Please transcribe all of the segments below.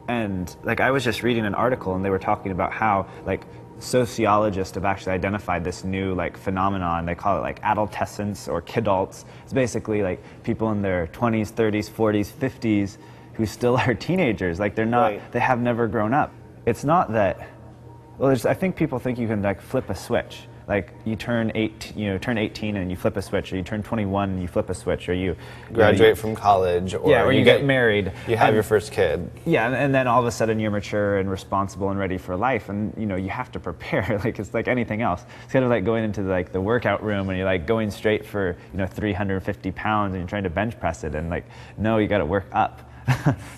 And like I was just reading an article, and they were talking about how like sociologists have actually identified this new like phenomenon. They call it like adolescents or kidults. It's basically like people in their 20s, 30s, 40s, 50s who still are teenagers. Like they're not, they have never grown up. It's not that, well, I think people think you can like flip a switch. Like you turn 18 and you flip a switch, or you turn 21 and you flip a switch, or you graduate from college, or you get married, you have your first kid. Yeah, and then all of a sudden you're mature and responsible and ready for life, and you have to prepare. Like it's like anything else. It's kind of like going into like the workout room and you're like going straight for 350 pounds and you're trying to bench press it, and like no, you got to work up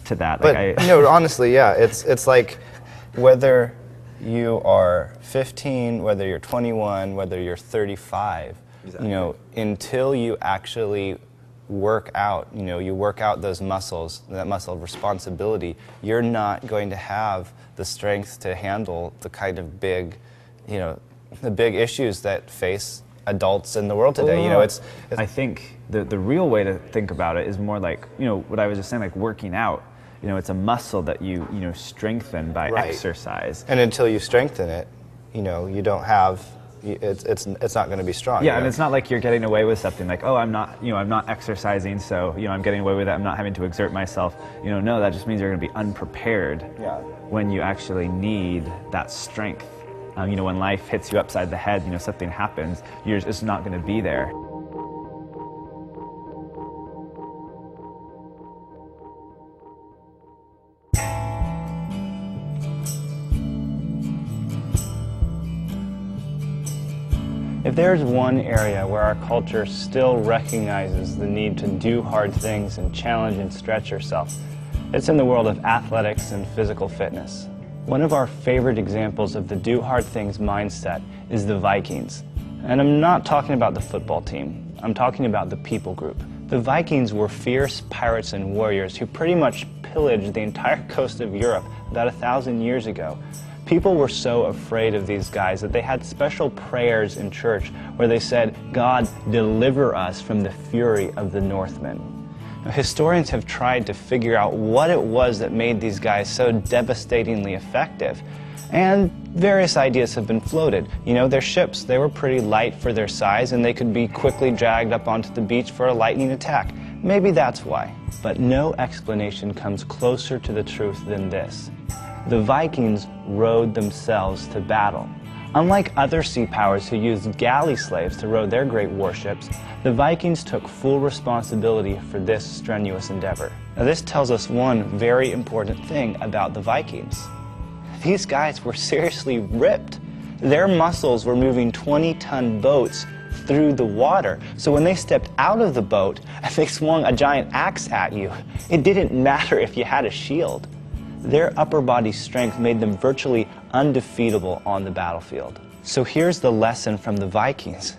to that. But like honestly, yeah, it's like whether you are 15, whether you're 21, whether you're 35, exactly. Until you actually work out, you work out those muscles, that muscle of responsibility, you're not going to have the strength to handle the kind of big, the big issues that face adults in the world today. I think the real way to think about it is more like, what I was just saying, like working out. It's a muscle that you strengthen by exercise. And until you strengthen it, you don't have, it's not going to be strong. Yeah, and it's not like you're getting away with something like, oh, I'm not exercising, so I'm getting away with it. I'm not having to exert myself. No, that just means you're going to be unprepared when you actually need that strength. When life hits you upside the head, something happens, you're just not going to be there. If there's one area where our culture still recognizes the need to do hard things and challenge and stretch yourself, it's in the world of athletics and physical fitness. One of our favorite examples of the do hard things mindset is the Vikings. And I'm not talking about the football team, I'm talking about the people group. The Vikings were fierce pirates and warriors who pretty much pillaged the entire coast of Europe about 1,000 years ago. People were so afraid of these guys that they had special prayers in church where they said, "God, deliver us from the fury of the Northmen." Now, historians have tried to figure out what it was that made these guys so devastatingly effective. And various ideas have been floated. Their ships, they were pretty light for their size, and they could be quickly dragged up onto the beach for a lightning attack. Maybe that's why. But no explanation comes closer to the truth than this. The Vikings rowed themselves to battle. Unlike other sea powers who used galley slaves to row their great warships, the Vikings took full responsibility for this strenuous endeavor. Now, this tells us one very important thing about the Vikings. These guys were seriously ripped. Their muscles were moving 20-ton boats through the water. So when they stepped out of the boat and they swung a giant axe at you, it didn't matter if you had a shield. Their upper body strength made them virtually undefeatable on the battlefield. So here's the lesson from the Vikings.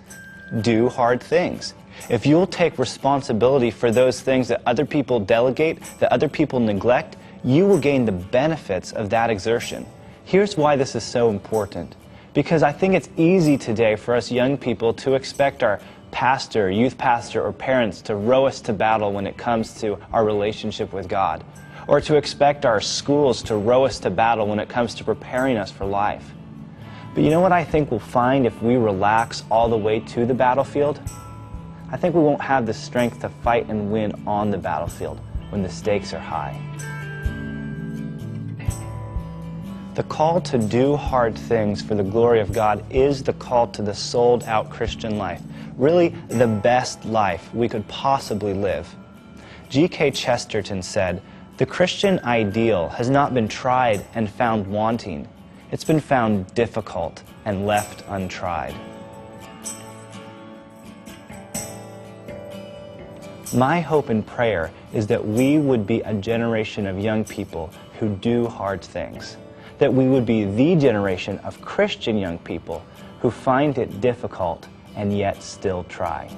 Do hard things. If you'll take responsibility for those things that other people delegate, that other people neglect, you will gain the benefits of that exertion. Here's why this is so important. Because I think it's easy today for us young people to expect our pastor, youth pastor, or parents to row us to battle when it comes to our relationship with God. Or to expect our schools to row us to battle when it comes to preparing us for life. But you know what I think we'll find if we relax all the way to the battlefield? I think we won't have the strength to fight and win on the battlefield when the stakes are high. The call to do hard things for the glory of God is the call to the sold-out Christian life. Really, the best life we could possibly live. G.K. Chesterton said, "The Christian ideal has not been tried and found wanting. It's been found difficult and left untried." My hope and prayer is that we would be a generation of young people who do hard things. That we would be the generation of Christian young people who find it difficult and yet still try.